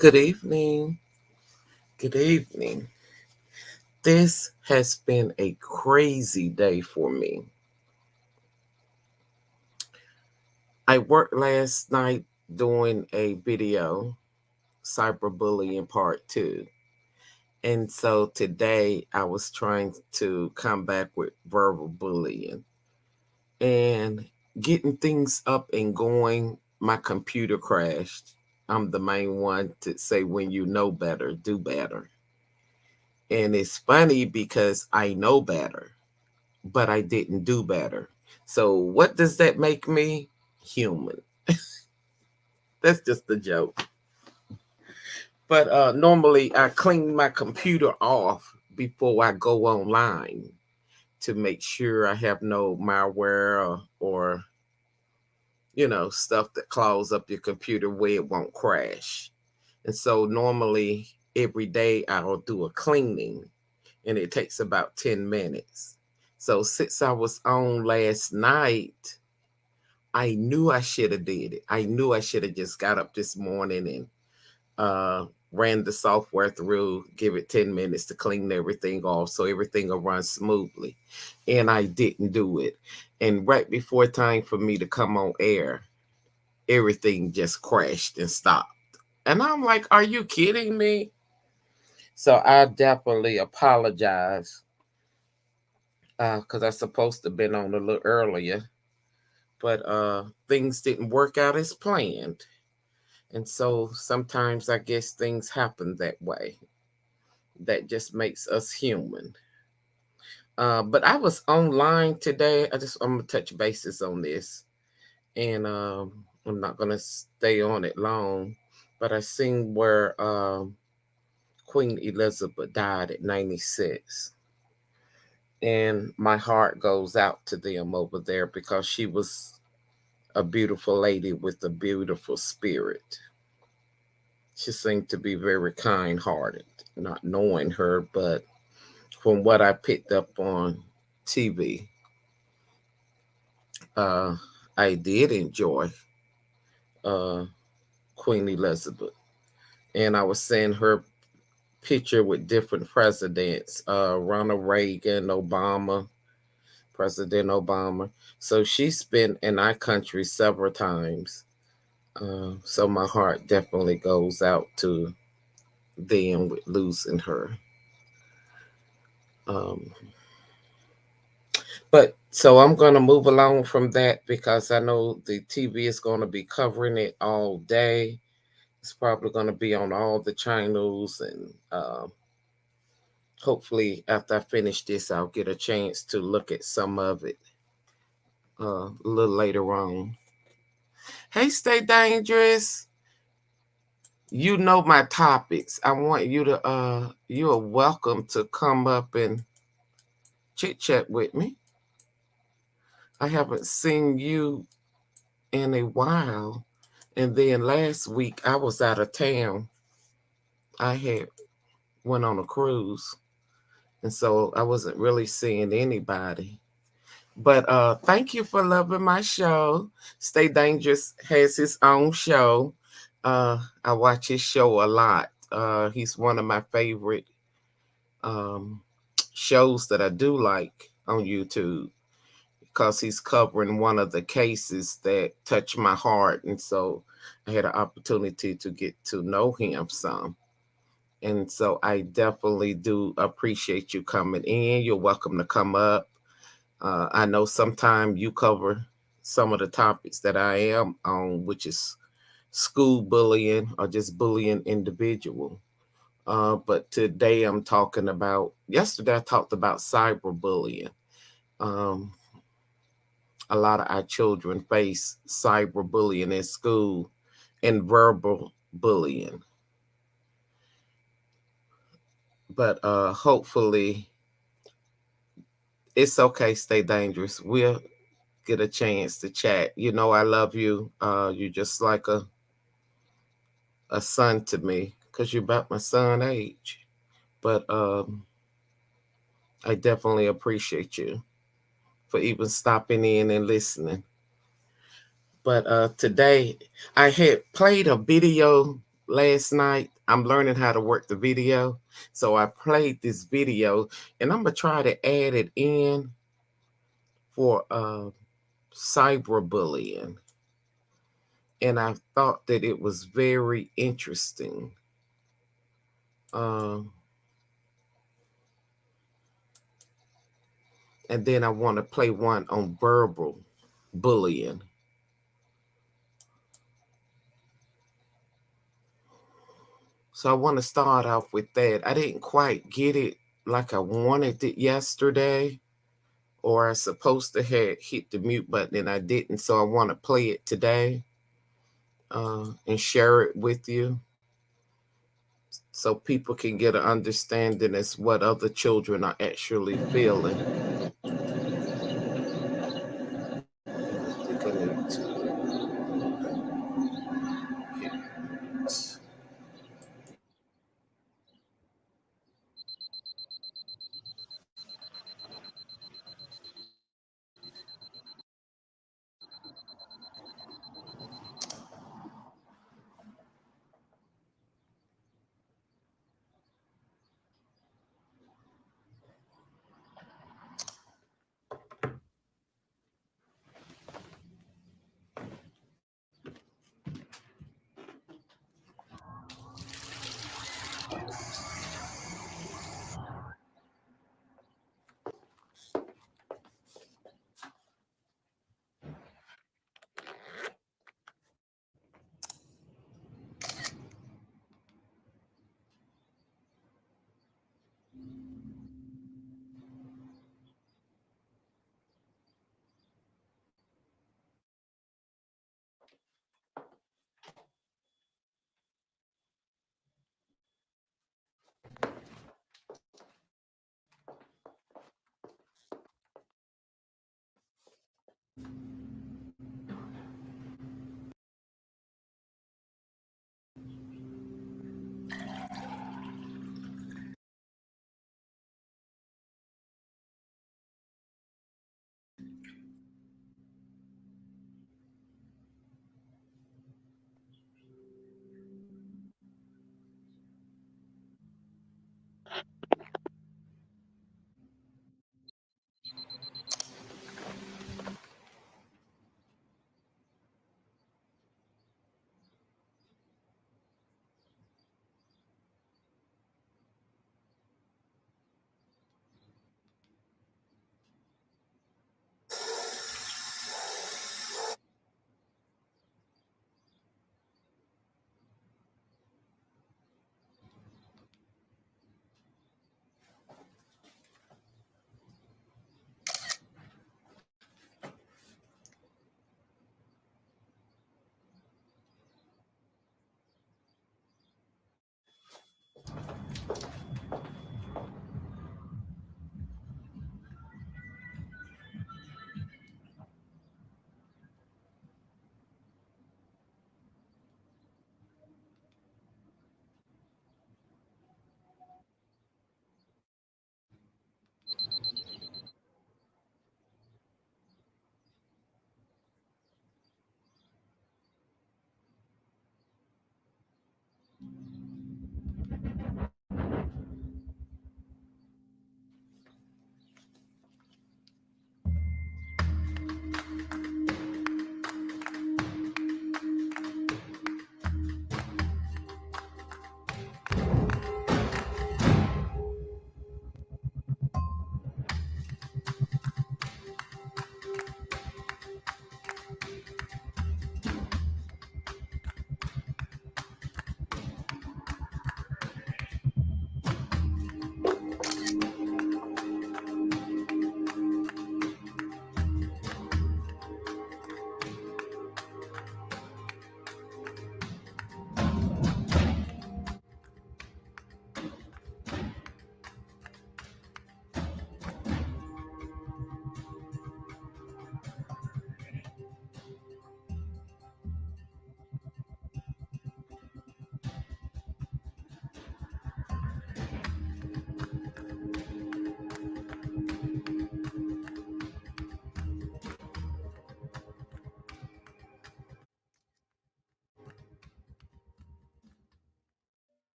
Good evening. Good evening. This has been a crazy day for me. I worked last night doing a video, Cyberbullying Part 2. And so today I was trying to come back with verbal bullying and getting things up and going. My computer crashed. I'm the main one to say when you know better, do better. And it's funny because I know better, but I didn't do better. So what does that make me? Human. That's just a joke. But normally I clean my computer off before I go online to make sure I have no malware or stuff that clogs up your computer where it won't crash. And so normally every day I'll do a cleaning and it takes about 10 minutes. So since I was on last night, I knew I should have did it. I knew I should have just got up this morning and ran the software through, give it 10 minutes to clean everything off so everything will run smoothly. And I didn't do it. And right before time for me to come on air, everything just crashed and stopped. And I'm like, are you kidding me? So I definitely apologize because I supposed to have been on a little earlier, but things didn't work out as planned. And so sometimes I guess things happen that way. That just makes us human. But I was online today. I'm gonna touch bases on this, and I'm not gonna stay on it long. But I seen where Queen Elizabeth died at 96, and my heart goes out to them over there because she was a beautiful lady with a beautiful spirit. She seemed to be very kind hearted, not knowing her, but from what I picked up on TV, uh, I did enjoy uh, Queen Elizabeth. And I was seeing her picture with different presidents, Ronald Reagan, Obama, President Obama. So she's been in our country several times. So my heart definitely goes out to them with losing her. Um, but so I'm going to move along from that because I know the TV is going to be covering it all day. It's probably going to be on all the channels, and hopefully, after I finish this, I'll get a chance to look at some of it a little later on. Hey, Stay Dangerous. You know my topics. I want you to, you are welcome to come up and chit chat with me. I haven't seen you in a while. And then last week I was out of town. I had went on a cruise, and so I wasn't really seeing anybody. But thank you for loving my show. Stay Dangerous has his own show. I watch his show a lot. He's one of my favorite um, shows that I do like on YouTube because he's covering one of the cases that touched my heart. And so I had an opportunity to get to know him some. And so I definitely do appreciate you coming in. You're welcome to come up. I know sometimes you cover some of the topics that I am on, which is school bullying or just bullying individual. But today I'm talking about, yesterday I talked about cyberbullying. Um, a lot of our children face cyberbullying in school and verbal bullying. But hopefully it's okay, stay dangerous. We'll get a chance to chat. You know, I love you. You're just like a son to me because you're about my son age. But I definitely appreciate you for even stopping in and listening. But today I had played a video last night. I'm learning how to work the video. So I played this video and I'm going to try to add it in for cyberbullying. And I thought that it was very interesting. And then I want to play one on verbal bullying. So I want to start off with that. I didn't quite get it like I wanted it yesterday, or I supposed to have hit the mute button and I didn't. So I want to play it today and share it with you so people can get an understanding as what other children are actually feeling. I think I need to hit mute.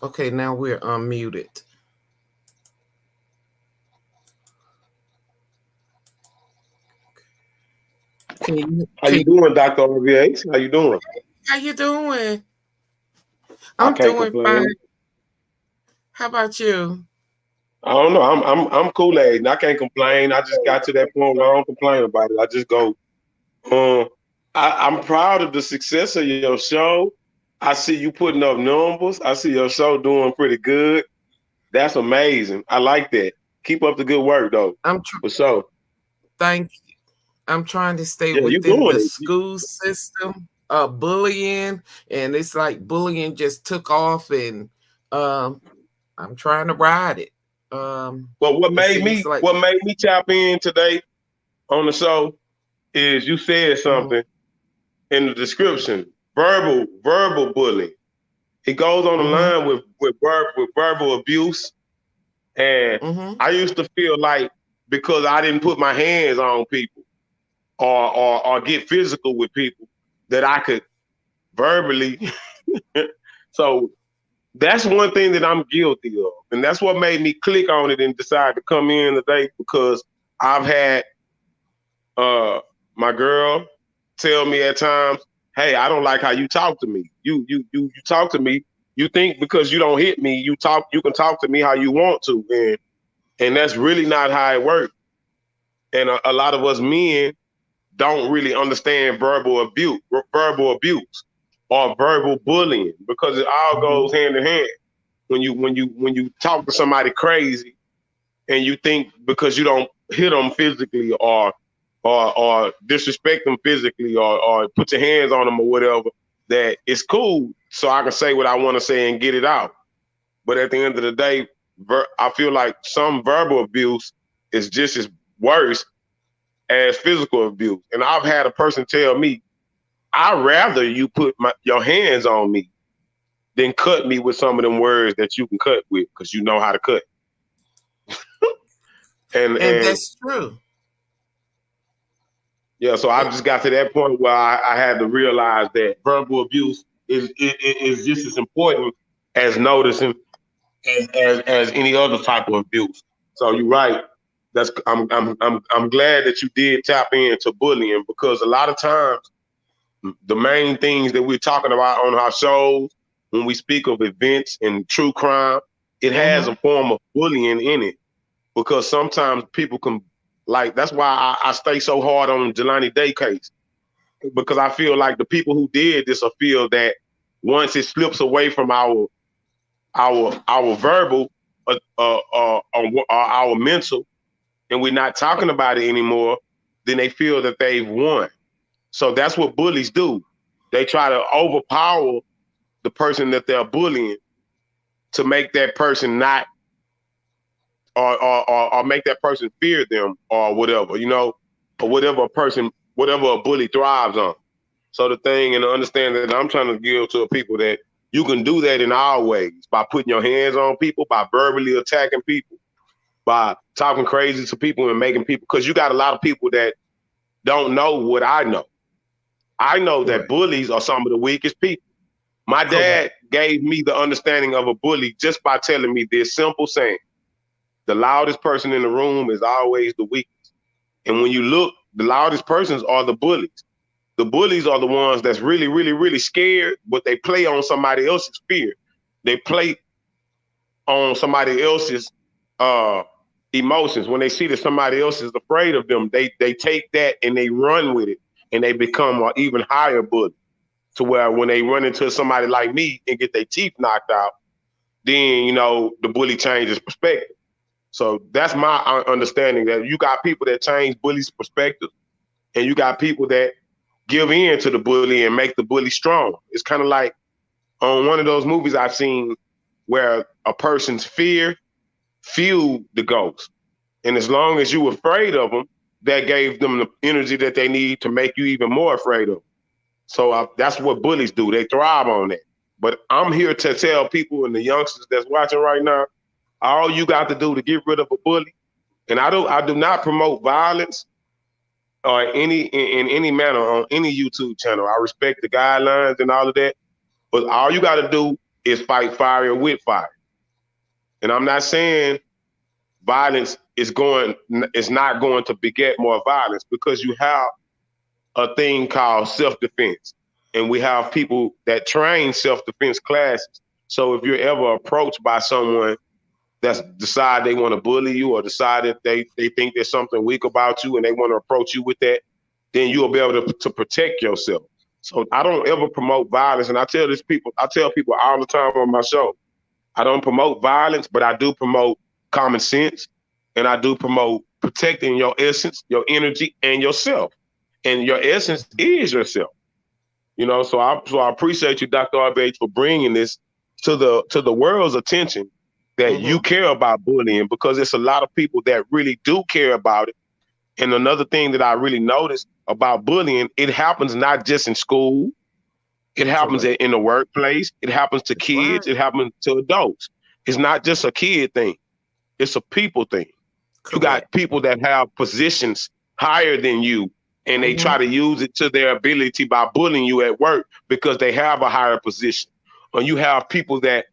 Okay, now we're unmuted. How you doing, Dr. RVH? How you doing? How you doing? I I'm can't doing fine. complain. How about you? I don't know. I'm Kool-Aid and I can't complain. I just got to that point where I don't complain about it. I just go, um, I'm proud of the success of your show. I see you putting up numbers. I see your show doing pretty good. That's amazing. I like that. Keep up the good work though. I'm For sure. thank you. I'm trying to stay Yeah, you're within doing the it. school system. Bullying, and it's like bullying just took off, and um, I'm trying to ride it. But It seems like what made me tap in today on the show is you said mhm, something in the description, verbal bullying. It goes on the mhm, line with verbal abuse. And mhm. I used to feel like because I didn't put my hands on people or get physical with people that I could verbally. So that's one thing that I'm guilty of. And that's what made me click on it and decide to come in today because I've had uh my girl tell me at times, "Hey, I don't like how you talk to me. You talk to me. You think because you don't hit me, you can talk to me how you want to, and that's really not how it works. And a lot of us men don't really understand verbal abuse, or verbal bullying because it all Mhm. goes hand in hand. When you talk to somebody crazy and you think because you don't hit them physically or disrespect them physically or put your hands on them or whatever, that it's cool so I can say what I want to say and get it out. But at the end of the day, I feel like some verbal abuse is just as worse as physical abuse. And I've had a person tell me, I'd rather you put your hands on me than cut me with some of them words that you can cut with because you know how to cut. And And that's true. yeah, so I It, just got to that point where I had to realize that verbal abuse is just as important as noticing as any other type of abuse. So you're right. I'm glad that you did tap into bullying because a lot of times the main things that we're talking about on our shows when we speak of events and true crime, it has a mhm. form of bullying in it because sometimes people can like that's why I stay so hard on the Jelani Day case because I feel like the people who did this will feel that once it slips away from our verbal our mental and we're not talking about it anymore, then they feel that they've won. So that's what bullies do. They try to overpower the person that they're bullying to make that person not or make that person fear them or whatever, or whatever a bully thrives on. So the thing and the understanding that I'm trying to give to people that you can do that in all ways by putting your hands on people, by verbally attacking people, by talking crazy to people and making people, because you got a lot of people that don't know what I know. I know that Correct. bullies are some of the weakest people. My Correct. dad gave me the understanding of a bully just by telling me this simple saying: the loudest person in the room is always the weakest. And when you look, the loudest persons are the bullies. The bullies are the ones that's really, really, really scared, but they play on somebody else's fear. They play on somebody else's uh, emotions. When they see that somebody else is afraid of them, they take that and they run with it, and they become an even higher bully. To where when they run into somebody like me and get their teeth knocked out, then the bully changes perspective. So that's my understanding that you got people that change bullies' perspective, and you got people that give in to the bully and make the bully strong. It's kind of like on one of those movies I've seen where a person's fear fueled the ghost. And as long as you were afraid of them, that gave them the energy that they need to make you even more afraid of them. So that's what bullies do. They thrive on that. But I'm here to tell people and the youngsters that's watching right now, all you got to do to get rid of a bully, and I do not promote violence or in any manner on any YouTube channel. I respect the guidelines and all of that. But all you got to do is fight fire with fire. And I'm not saying violence is not going to beget more violence, because you have a thing called self-defense. And we have people that train self-defense classes. So if you're ever approached by someone that's decide they want to bully you, or decide that they think there's something weak about you and they want to approach you with that, then you'll be able to protect yourself. So I don't ever promote violence. And I tell people all the time on my show, I don't promote violence, but I do promote common sense, and I do promote protecting your essence, your energy, and yourself. And your essence is yourself. You know, so I appreciate you, Dr. RBH, for bringing this to the world's attention, that you care about bullying, because it's a lot of people that really do care about it. And another thing that I really noticed about bullying, it happens not just in school. It happens in the workplace. It happens to kids. It happens to adults. It's not just a kid thing. It's a people thing. You got people that have positions higher than you, and they try to use it to their ability by bullying you at work because they have a higher position. Or you have people that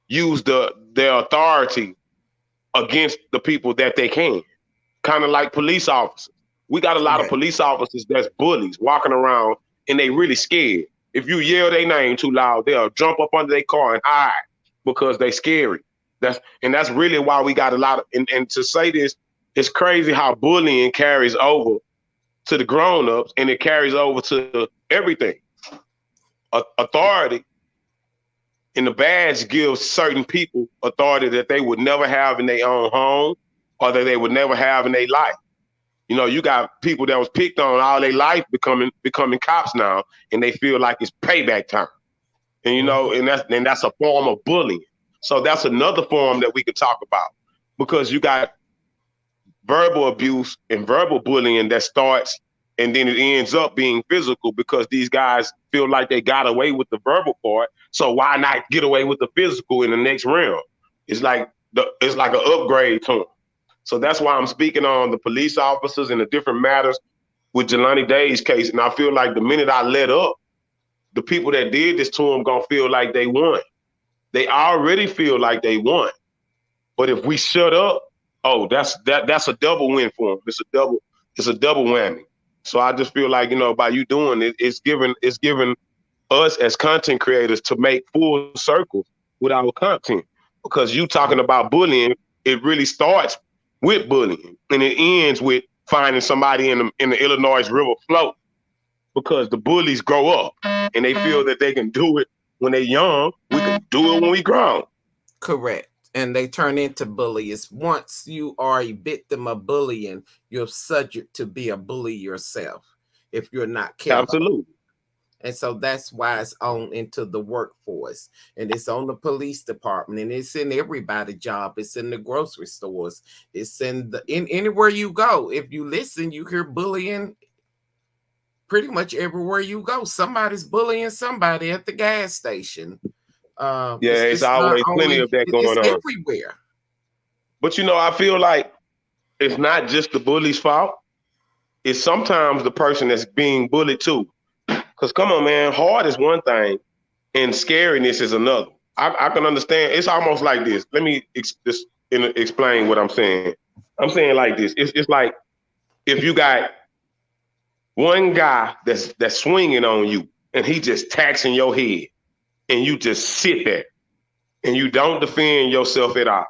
use their authority against the people that they can. Kind of like police officers. We got a lot of police officers that's bullies walking around, and they really scared. If you yell their name too loud, they'll jump up under their car and hide because they scary. That's really why we got a lot of, and to say this, it's crazy how bullying carries over to the grown-ups, and it carries over to everything. Authority and the badge gives certain people authority that they would never have in their own home, or that they would never have in their life. You know, you got people that was picked on all their life becoming cops now, and they feel like it's payback time. And you know, and that's a form of bullying. So that's another form that we could talk about, because you got verbal abuse and verbal bullying that starts, and then it ends up being physical, because these guys feel like they got away with the verbal part. So why not get away with the physical in the next realm? It's like an upgrade to them. So that's why I'm speaking on the police officers and the different matters with Jelani Day's case. And I feel like the minute I let up, the people that did this to him gonna feel like they won. They already feel like they won. But if we shut up, that's a double win for them. It's a double whammy. So I just feel like, you know, by you doing it, it's giving us as content creators to make full circles with our content. Because you talking about bullying, it really starts with bullying, and it ends with finding somebody in the Illinois River float, because the bullies grow up and they feel that they can do it when they're young. We can do it when we grown. Correct. And they turn into bullies. Once you are a victim of bullying, you're subject to be a bully yourself if you're not careful. Absolutely. And so that's why it's on into the workforce, and it's on the police department, and it's in everybody's job. It's in the grocery stores. It's in anywhere you go. If you listen, you hear bullying pretty much everywhere you go. Somebody's bullying somebody at the gas station. It's always plenty of that going on everywhere. But you know, I feel like it's not just the bully's fault. It's sometimes the person that's being bullied too. Because come on, man, hard is one thing and scariness is another. I can understand. It's almost like this. Let me explain what I'm saying. I'm saying like this. It's like if you got one guy that's swinging on you and he just taxing your head, and you just sit there and you don't defend yourself at all,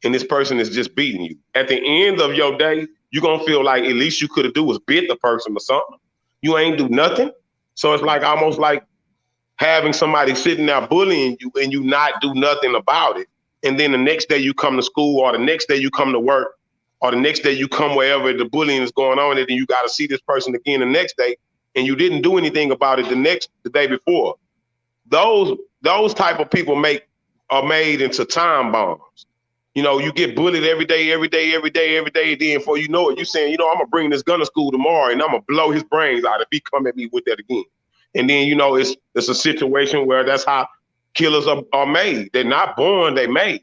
and this person is just beating you. At the end of your day, you're going to feel like at least you could have do was bit the person or something. You ain't do nothing. So it's like almost like having somebody sitting there bullying you and you not do nothing about it. And then the next day you come to school, or the next day you come to work, or the next day you come wherever the bullying is going on, and then you got to see this person again the next day, and you didn't do anything about it the day before. Those type of people are made into time bombs. You know, you get bullied every day. Then before you know it, you're saying, you know, I'm gonna bring this gun to school tomorrow and I'm gonna blow his brains out if he come at me with that again. And then, you know, it's a situation where that's how killers are made. They're not born, they made.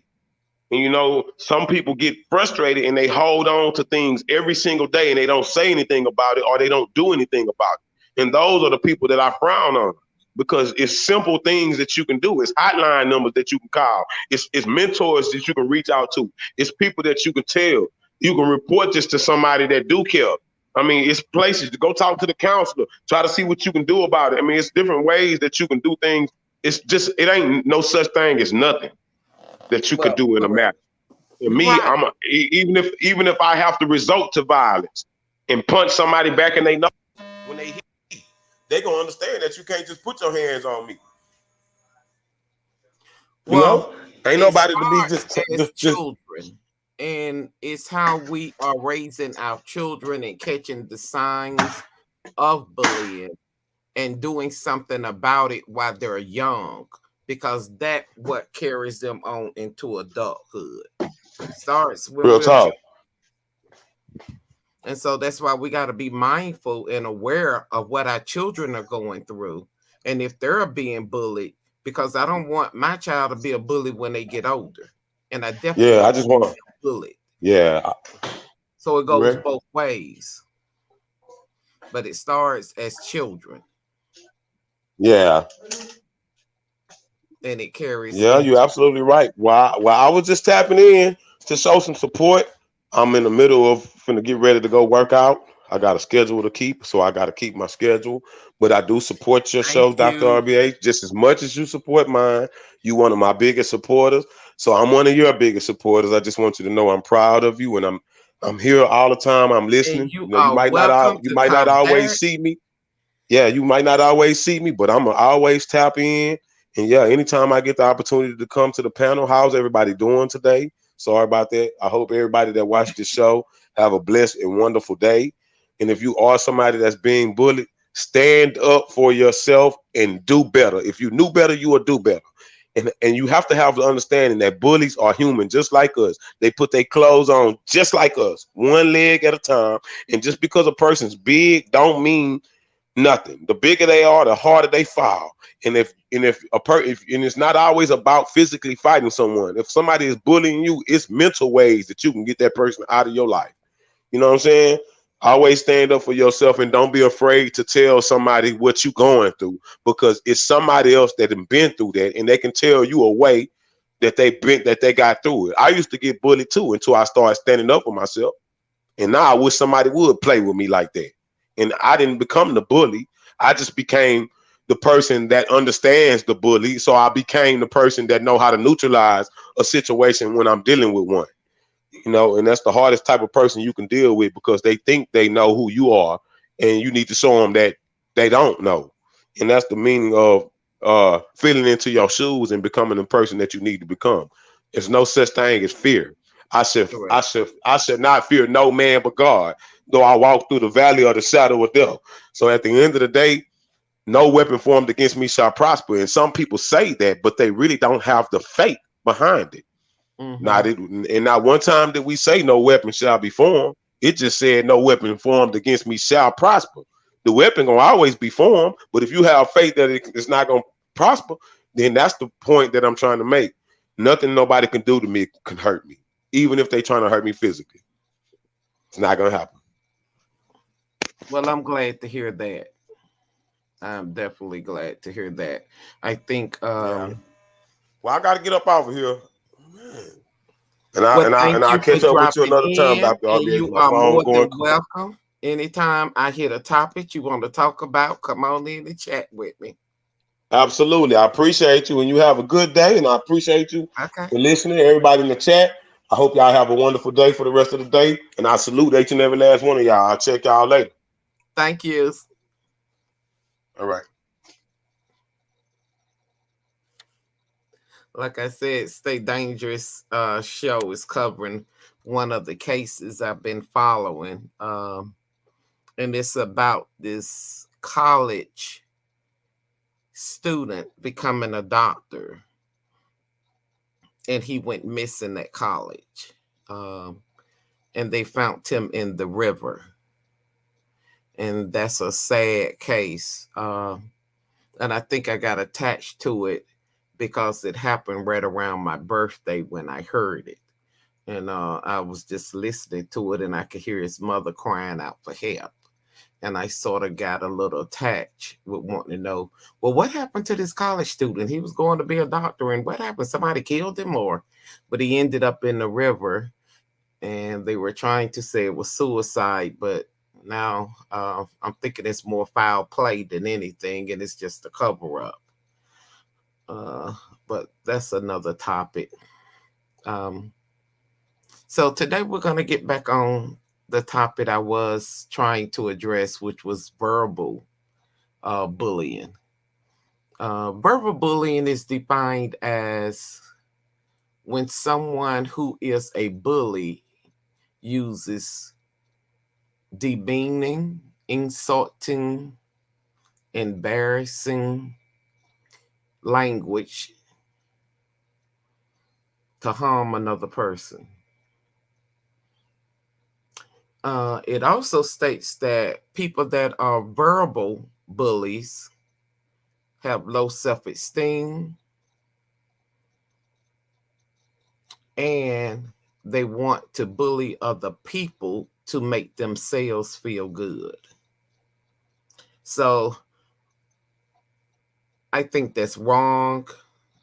And, you know, some people get frustrated and they hold on to things every single day and they don't say anything about it, or they don't do anything about it. And those are the people that I frown on. because it's simple things that you can do. It's hotline numbers that you can call. It's mentors that you can reach out to. It's people that you can tell. You can report this to somebody that do care. I mean, it's places to go talk to the counselor, try to see what you can do about it. I mean, it's different ways that you can do things. It's just, it ain't no such thing as nothing that you could do in a matter. And me, right. even if I have to resort to violence and punch somebody back in their nose when they hit me, they gonna understand that you can't just put your hands on me. You know, ain't it nobody to be starts as just children, and it's how we are raising our children and catching the signs of bullying and doing something about it while they're young, because that what carries them on into adulthood. It starts when real we're talk. and so that's why we got to be mindful and aware of what our children are going through. And if they're being bullied, because I don't want my child to be a bully when they get older. And I definitely Yeah, I don't just want want them bullied. yeah. So it You goes ready? both ways. But it starts as children Yeah. and it carries Yeah, you're into absolutely right. While I was just tapping in to show some support, I'm in the middle of finna get ready to go work out. I got a schedule to keep, so I got to keep my schedule. But I do support your thank show, Dr. you. RBA, just as much as you support mine. You one of my biggest supporters, so I'm one of your biggest supporters. I just want you to know I'm proud of you, and I'm here all the time. I'm And listening. you You know, are welcome you to might not come always back. see me. Yeah, you might not always see me, but I'm gonna always tap in. And yeah, anytime I get the opportunity to come to the panel, how's everybody doing today? Sorry about that. I hope everybody that watched this show have a blessed and wonderful day. And if you are somebody that's being bullied, stand up for yourself and do better. If you knew better, you will do better. And you have to have the understanding that bullies are human just like us. They put their clothes on just like us, one leg at a time. And just because a person's big don't mean nothing. The bigger they are, the harder they fall. And it's not always about physically fighting someone. If somebody is bullying you, it's mental ways that you can get that person out of your life. You know what I'm saying? Always stand up for yourself and don't be afraid to tell somebody what you're going through, because it's somebody else that have been through that and they can tell you a way that they got through it. I used to get bullied too until I started standing up for myself. And now I wish somebody would play with me like that. And I didn't become the bully. I just became the person that understands the bully. So I became the person that know how to neutralize a situation when I'm dealing with one. You know, and that's the hardest type of person you can deal with, because they think they know who you are, and you need to show them that they don't know. And that's the meaning of feeling into your shoes and becoming the person that you need to become. There's no such thing as fear. Correct. I should not fear no man but God, though I walk through the valley of the shadow of death. So at the end of the day, no weapon formed against me shall prosper. And some people say that, but they really don't have the faith behind it. Not one time did we say no weapon shall be formed. It just said no weapon formed against me shall prosper. The weapon gonna always be formed, but if you have faith that it's not gonna prosper, then that's the point that I'm trying to make. Nothing nobody can do to me can hurt me, even if they trying to hurt me physically. It's not gonna happen. Well, I'm glad to hear that. I'm definitely glad to hear that. I think Yeah. Well, I got to get up off of here. Man. And well, thank I'll you for catch up with you dropping another time, in, Dr. and RBA. you My are phone more going than cold. welcome. Anytime I hit a topic you want to talk about, come on in and chat with me. Absolutely. I appreciate you, and you have a good day, and I appreciate you Okay. for listening. Everybody in the chat, I hope y'all have a wonderful day for the rest of the day, and I salute each and every last one of y'all. I'll check y'all later. Thank you. All right. Like I said, Stay Dangerous show is covering one of the cases I've been following. And it's about this college student becoming a doctor, and he went missing at college. And they found him in the river. And that's a sad case. And I think I got attached to it because it happened right around my birthday when I heard it. And I was just listening to it, and I could hear his mother crying out for help. and I sort of got a little attached with wanting to know, well, what happened to this college student? He was going to be a doctor, and what happened? Somebody killed him, or but he ended up in the river, and they were trying to say it was suicide, but now I'm thinking it's more foul play than anything, and it's just a cover up. Uh, but that's another topic. Um, so today we're going to get back on the topic I was trying to address, which was verbal bullying. Verbal bullying is defined as when someone who is a bully uses demeaning, insulting, embarrassing language to harm another person. It also states that people that are verbal bullies have low self esteem and they want to bully other people to make themselves feel good. So I think that's wrong,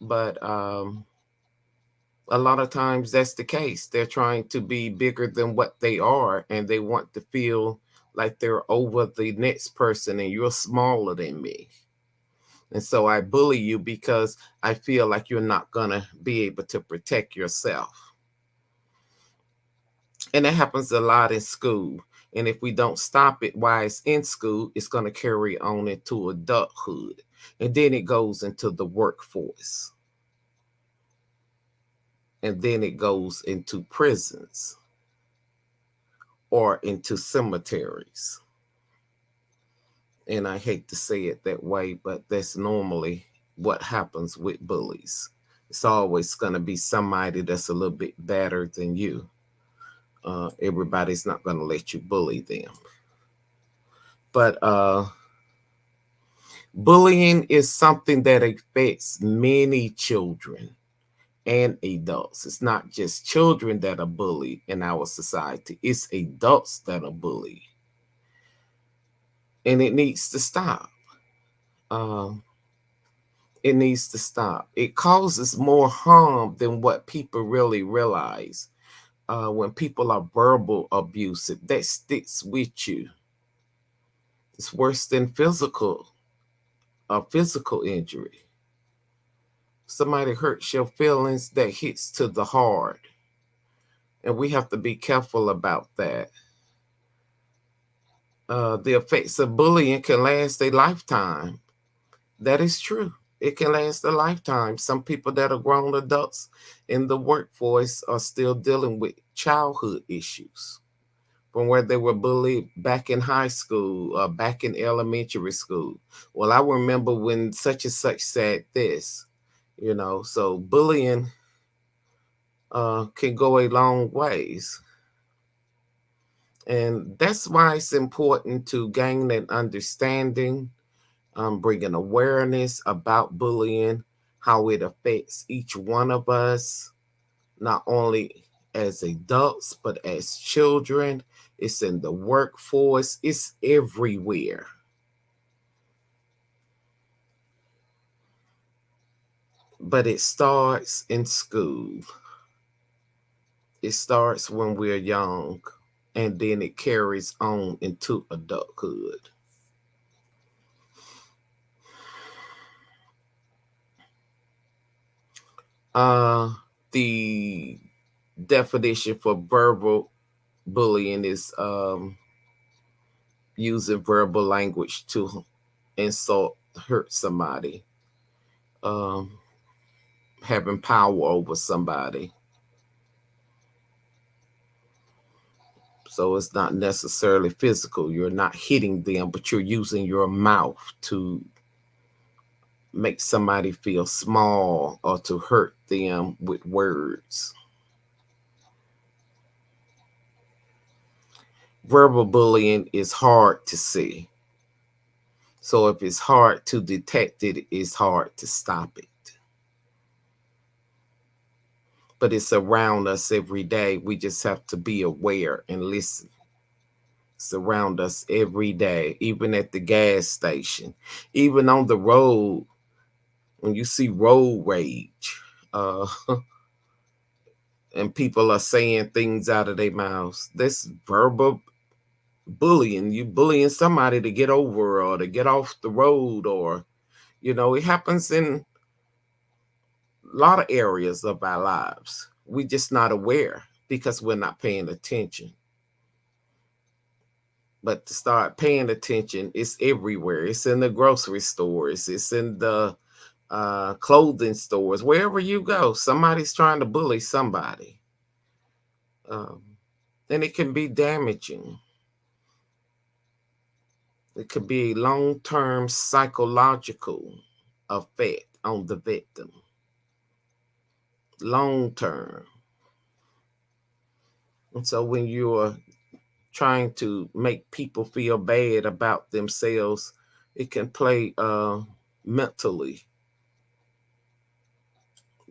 but a lot of times that's the case. They're trying to be bigger than what they are, and they want to feel like they're over the next person and you're smaller than me. And so I bully you because I feel like you're not going to be able to protect yourself. And that happens a lot in school. And if we don't stop it while it's in school, it's going to carry on into adulthood. And then it goes into the workforce. And then it goes into prisons or into cemeteries. And I hate to say it that way, but that's normally what happens with bullies. It's always going to be somebody that's a little bit better than you. Everybody's not going to let you bully them. But bullying is something that affects many children and adults. It's not just children that are bullied in our society, it's adults that are bullied. And it needs to stop. Um, it needs to stop. It causes more harm than what people really realize. When people are verbal abusive, that sticks with you. It's worse than physical injury. Somebody hurts your feelings, that hits to the heart. And we have to be careful about that. The effects of bullying can last a lifetime. That is true. It can last a lifetime. Some people that are grown adults in the workforce are still dealing with childhood issues from where they were bullied back in high school or back in elementary school. Well, I remember when such and such said this, so bullying can go a long ways. And that's why it's important to gain an understanding, bringing awareness about bullying, how it affects each one of us, not only as adults, but as children. It's in the workforce, it's everywhere. But it starts in school. It starts when we're young, and then it carries on into adulthood. The definition for verbal bullying is using verbal language to insult, hurt somebody, um, having power over somebody. So it's not necessarily physical. You're not hitting them, but you're using your mouth to make somebody feel small or to hurt them with words. Verbal bullying is hard to see. So if it's hard to detect it, it's hard to stop it. But it's around us every day. We just have to be aware and listen. surround us every day, even at the gas station, even on the road. When you see road rage, uh, and people are saying things out of their mouths, this verbal bullying. You bullying somebody to get over or to get off the road, or it happens in a lot of areas of our lives. We're just not aware because we're not paying attention. But to start paying attention, it's everywhere. It's in the grocery stores, it's in the clothing stores, wherever you go, somebody's trying to bully somebody. Um, and it can be damaging. It could be a long-term psychological effect on the victim. Long term. And so when you're trying to make people feel bad about themselves, it can play mentally.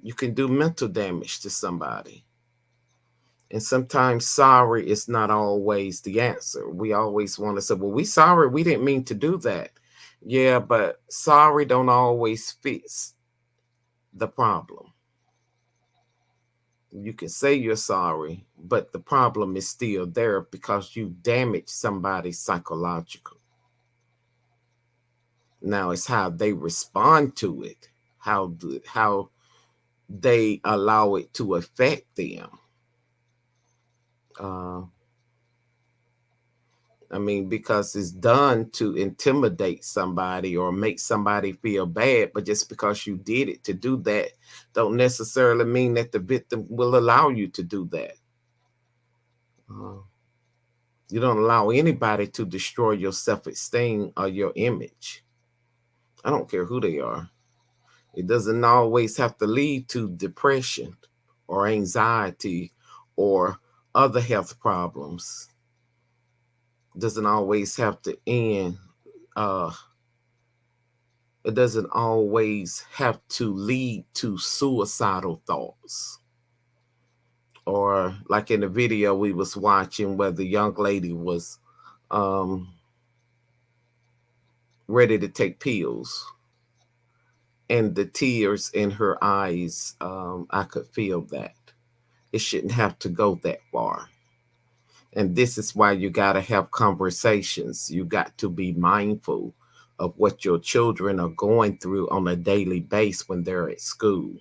You can do mental damage to somebody. And sometimes sorry is not always the answer. We always want to say, well, we sorry, we didn't mean to do that. Yeah, but sorry don't always fix the problem. You can say you're sorry, but the problem is still there because you damaged somebody psychologically. Now it's how they respond to it, how they allow it to affect them. Because it's done to intimidate somebody or make somebody feel bad, but just because you did it to do that, don't necessarily mean that the victim will allow you to do that. You don't allow anybody to destroy your self-esteem or your image. I don't care who they are. It doesn't always have to lead to depression or anxiety or other health problems. It doesn't always have to end. It doesn't always have to lead to suicidal thoughts. Or like in the video we was watching where the young lady was ready to take pills, and the tears in her eyes, I could feel that. It shouldn't have to go that far. And this is why you got to have conversations. You got to be mindful of what your children are going through on a daily basis when they're at school.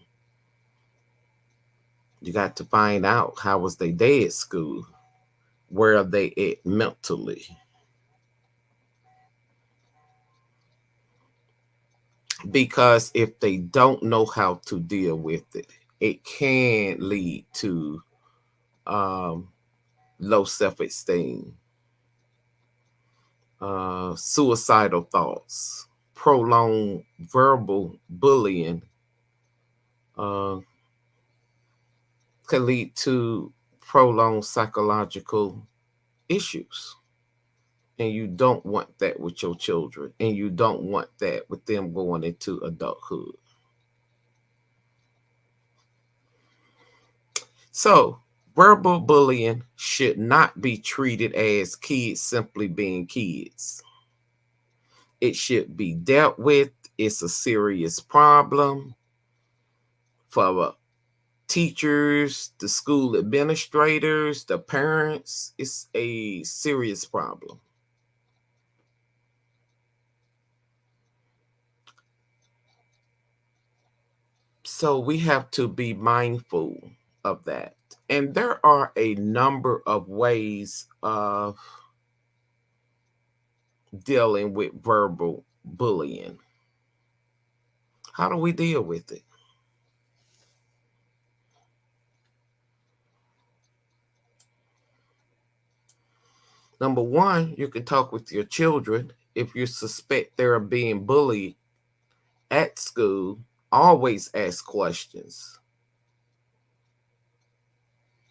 You got to find out, how was their day at school? Where are they at mentally? Because if they don't know how to deal with it, it can lead to low self-esteem, suicidal thoughts, prolonged verbal bullying, can lead to prolonged psychological issues. And you don't want that with your children, and you don't want that with them going into adulthood. So verbal bullying should not be treated as kids simply being kids. It should be dealt with. It's a serious problem for teachers, the school administrators, the parents. It's a serious problem. So we have to be mindful of that. And there are a number of ways of dealing with verbal bullying. How do we deal with it? Number one, you can talk with your children. If you suspect they're being bullied at school, always ask questions.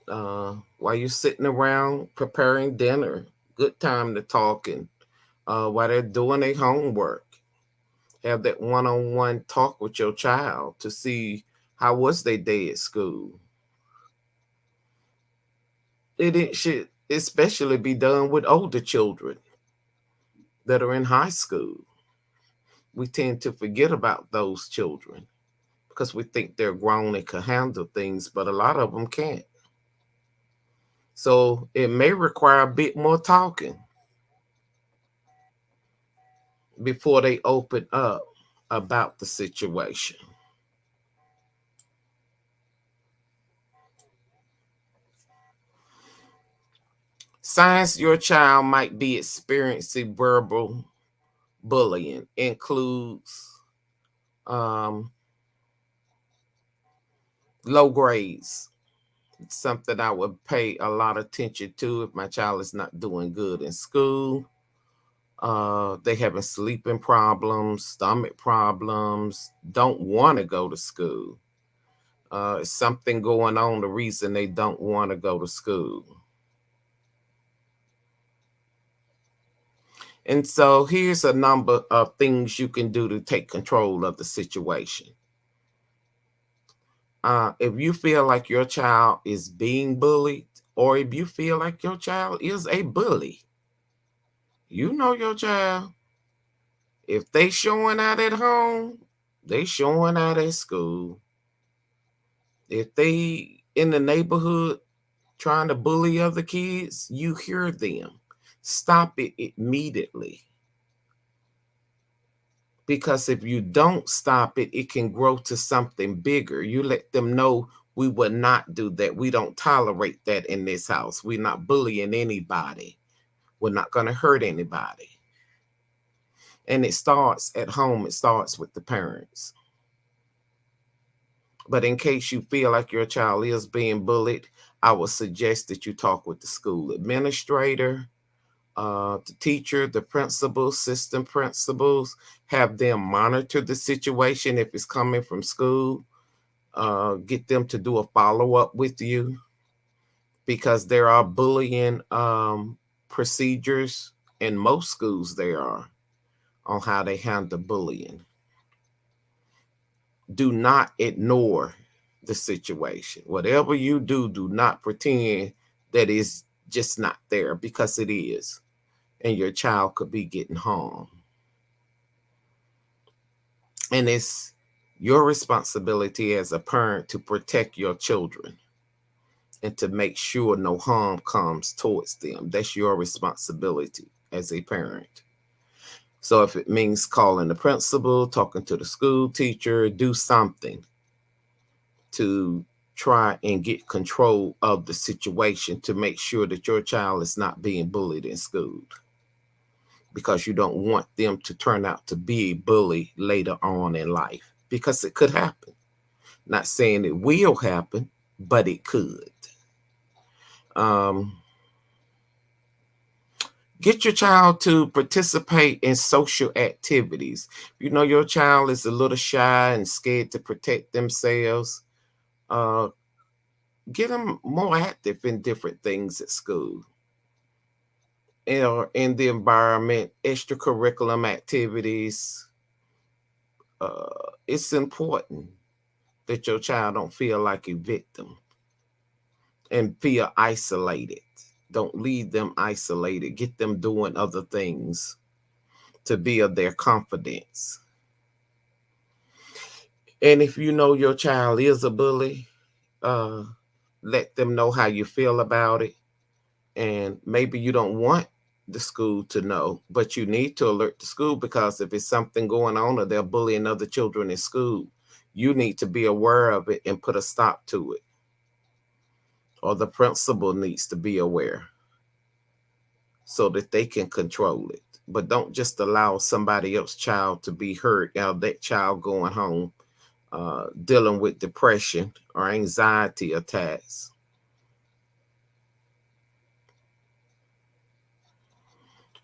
While you're sitting around preparing dinner, good time to talk, and while they're doing their homework, have that one-on-one talk with your child to see how was their day at school. It should especially be done with older children that are in high school. We tend to forget about those children because we think they're grown and can handle things, but a lot of them can't. So it may require a bit more talking before they open up about the situation. Signs your child might be experiencing verbal bullying includes um, low grades. It's something I would pay a lot of attention to if my child is not doing good in school. They having sleeping problems, stomach problems, don't want to go to school. Something going on, the reason they don't want to go to school. And so here's a number of things you can do to take control of the situation. If you feel like your child is being bullied, or if you feel like your child is a bully, you know your child. If they showing out at home, they showing out at school. If they in the neighborhood trying to bully other kids, you hear them. Stop it immediately. Because if you don't stop it, it can grow to something bigger. You let them know we will not do that. We don't tolerate that in this house. We're not bullying anybody. We're not going to hurt anybody. And it starts at home, it starts with the parents. But in case you feel like your child is being bullied, I would suggest that you talk with the school administrator, the teacher, the principal, system principals, have them monitor the situation if it's coming from school, get them to do a follow-up with you because there are bullying procedures in most schools there are on how they handle bullying. Do not ignore the situation. Whatever you do, do not pretend that it's just not there because it is. And your child could be getting harmed. And it's your responsibility as a parent to protect your children and to make sure no harm comes towards them. That's your responsibility as a parent. So if it means calling the principal, talking to the school teacher, do something to try and get control of the situation to make sure that your child is not being bullied in school, because you don't want them to turn out to be a bully later on in life, because it could happen. Not saying it will happen, but it could. Um, get your child to participate in social activities. You know your child is a little shy and scared to protect themselves. Uh, get them more active in different things at school or in the environment, extracurriculum activities. It's important that your child don't feel like a victim and feel isolated. Don't leave them isolated. Get them doing other things to build their confidence. And if you know your child is a bully, uh, let them know how you feel about it. And maybe you don't want the school to know, but you need to alert the school, because if it's something going on or they're bullying other children in school, you need to be aware of it and put a stop to it. Or the principal needs to be aware so that they can control it. But don't just allow somebody else's child to be hurt. Now that child going home dealing with depression or anxiety attacks.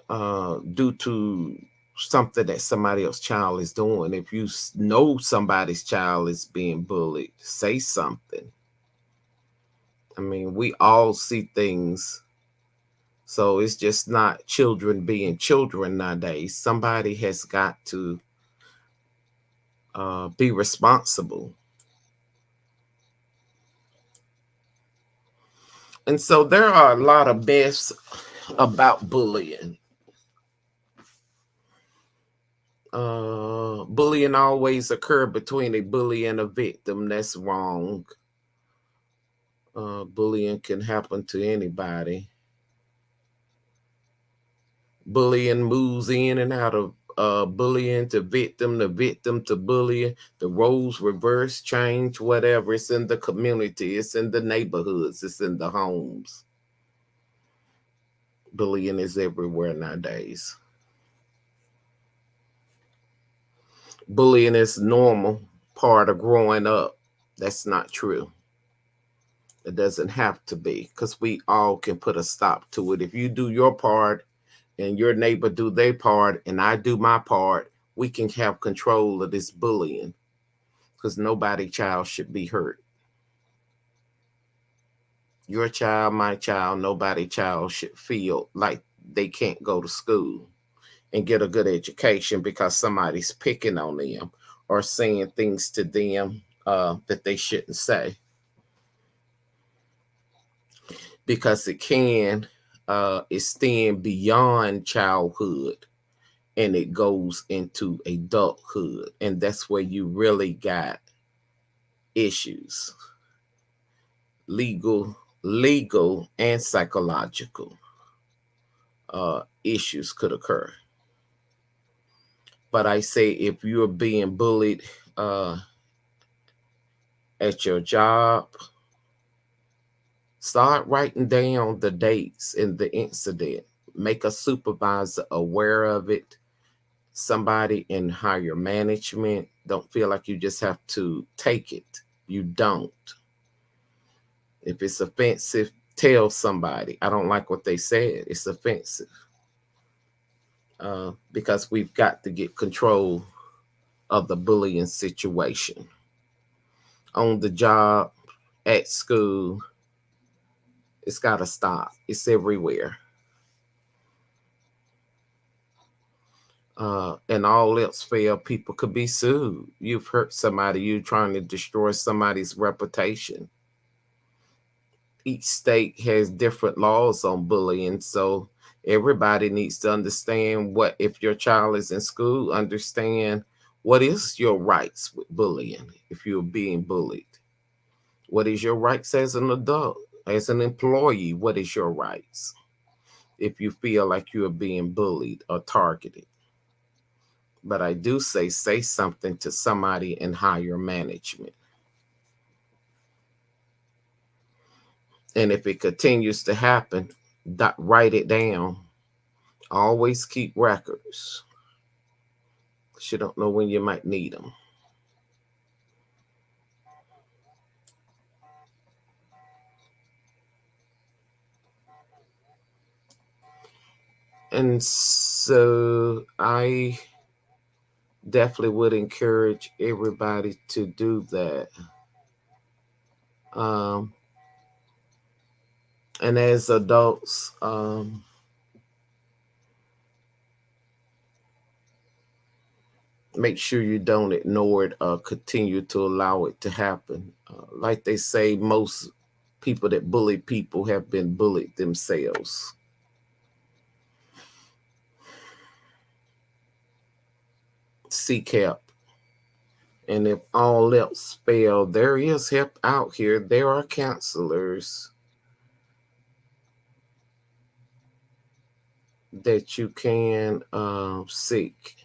Due to something that somebody else's child is doing. If you know somebody's child is being bullied, say something. I mean, we all see things. So it's just not children being children nowadays. Somebody has got to be responsible. And so there are a lot of myths about bullying. Bullying always occur between a bully and a victim. That's wrong. Bullying can happen to anybody. Bullying moves in and out of bullying to victim to bullying. The roles reverse, change, whatever. It's in the community, it's in the neighborhoods, it's in the homes. Bullying is everywhere nowadays. Bullying is normal part of growing up. That's not true. It doesn't have to be, because we all can put a stop to it. If you do your part and your neighbor do their part and I do my part, we can have control of this bullying, because nobody child should be hurt. Your child, my child, nobody child should feel like they can't go to school and get a good education because somebody's picking on them or saying things to them that they shouldn't say. Because it can extend beyond childhood and it goes into adulthood. And that's where you really got issues. Legal and psychological issues could occur. But I say if you're being bullied at your job, start writing down the dates and the incident. Make a supervisor aware of it. Somebody in higher management. Don't feel like you just have to take it. You don't. If it's offensive, tell somebody. I don't like what they said. It's offensive. Because we've got to get control of the bullying situation. On the job, at school, it's got to stop. It's everywhere. And all else fail, people could be sued. You've hurt somebody, you're trying to destroy somebody's reputation. Each state has different laws on bullying, so everybody needs to understand what, if your child is in school, understand what is your rights with bullying if you're being bullied. What is your rights as an adult? As an employee, what is your rights if you feel like you're being bullied or targeted? But I do say something to somebody in higher management. And if it continues to happen, write it down. Always keep records. You don't know when you might need them. And so I definitely would encourage everybody to do that. And as adults, make sure you don't ignore it or continue to allow it to happen. Like they say, most people that bully people have been bullied themselves. Seek help. And if all else fail, there is help out here. There are counselors that you can seek.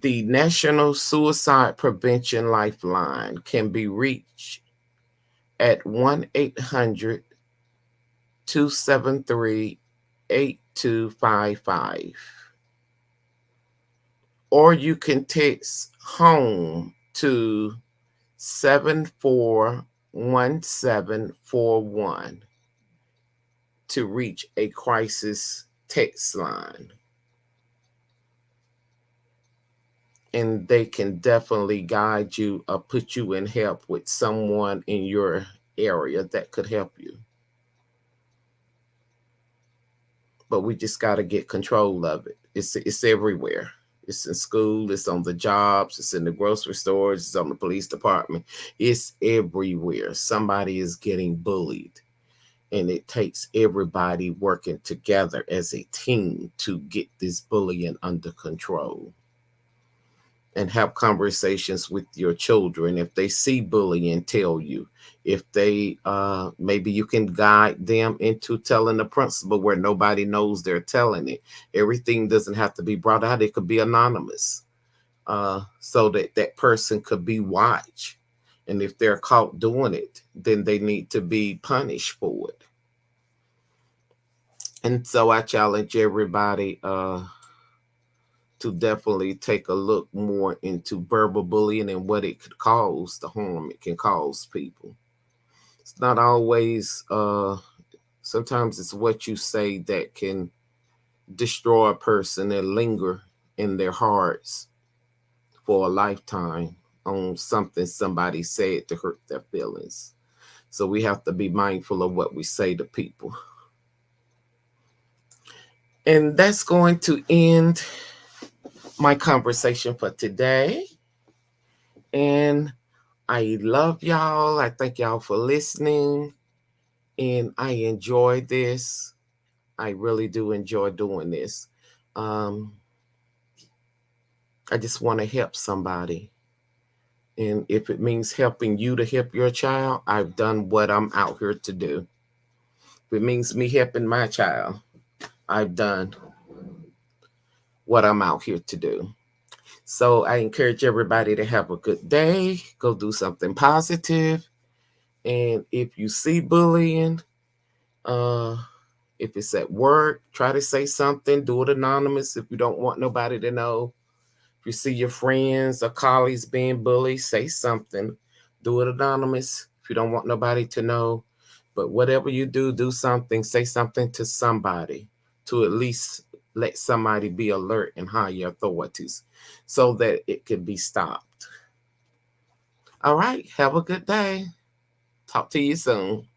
The National Suicide Prevention Lifeline can be reached at 1-800-273-8255. Or you can text HOME to 741741 to reach a crisis text line. And they can definitely guide you or put you in help with someone in your area that could help you. But we just got to get control of it. It's everywhere. It's in school, it's on the jobs, it's in the grocery stores, it's on the police department. It's everywhere. Somebody is getting bullied. And it takes everybody working together as a team to get this bullying under control. And have conversations with your children. If they see bullying, tell you. If they maybe you can guide them into telling the principal where nobody knows they're telling it. Everything doesn't have to be brought out. It could be anonymous, so that that person could be watched. And if they're caught doing it, then they need to be punished for it. And so I challenge everybody to definitely take a look more into verbal bullying and what it could cause, the harm it can cause people. It's not always, sometimes it's what you say that can destroy a person and linger in their hearts for a lifetime on something somebody said to hurt their feelings. So we have to be mindful of what we say to people. And that's going to end my conversation for today. And I love y'all. I thank y'all for listening. And I enjoy this. I really do enjoy doing this. I just want to help somebody. And if it means helping you to help your child, I've done what I'm out here to do. If it means me helping my child, I've done what I'm out here to do. So I encourage everybody to have a good day. Go do something positive. And if you see bullying, if it's at work, try to say something. Do it anonymous if you don't want nobody to know. If you see your friends or colleagues being bullied, say something. Do it anonymous if you don't want nobody to know. But whatever you do, do something. Say something to somebody to at least let somebody be alert and hire authorities so that it can be stopped. All right. Have a good day. Talk to you soon.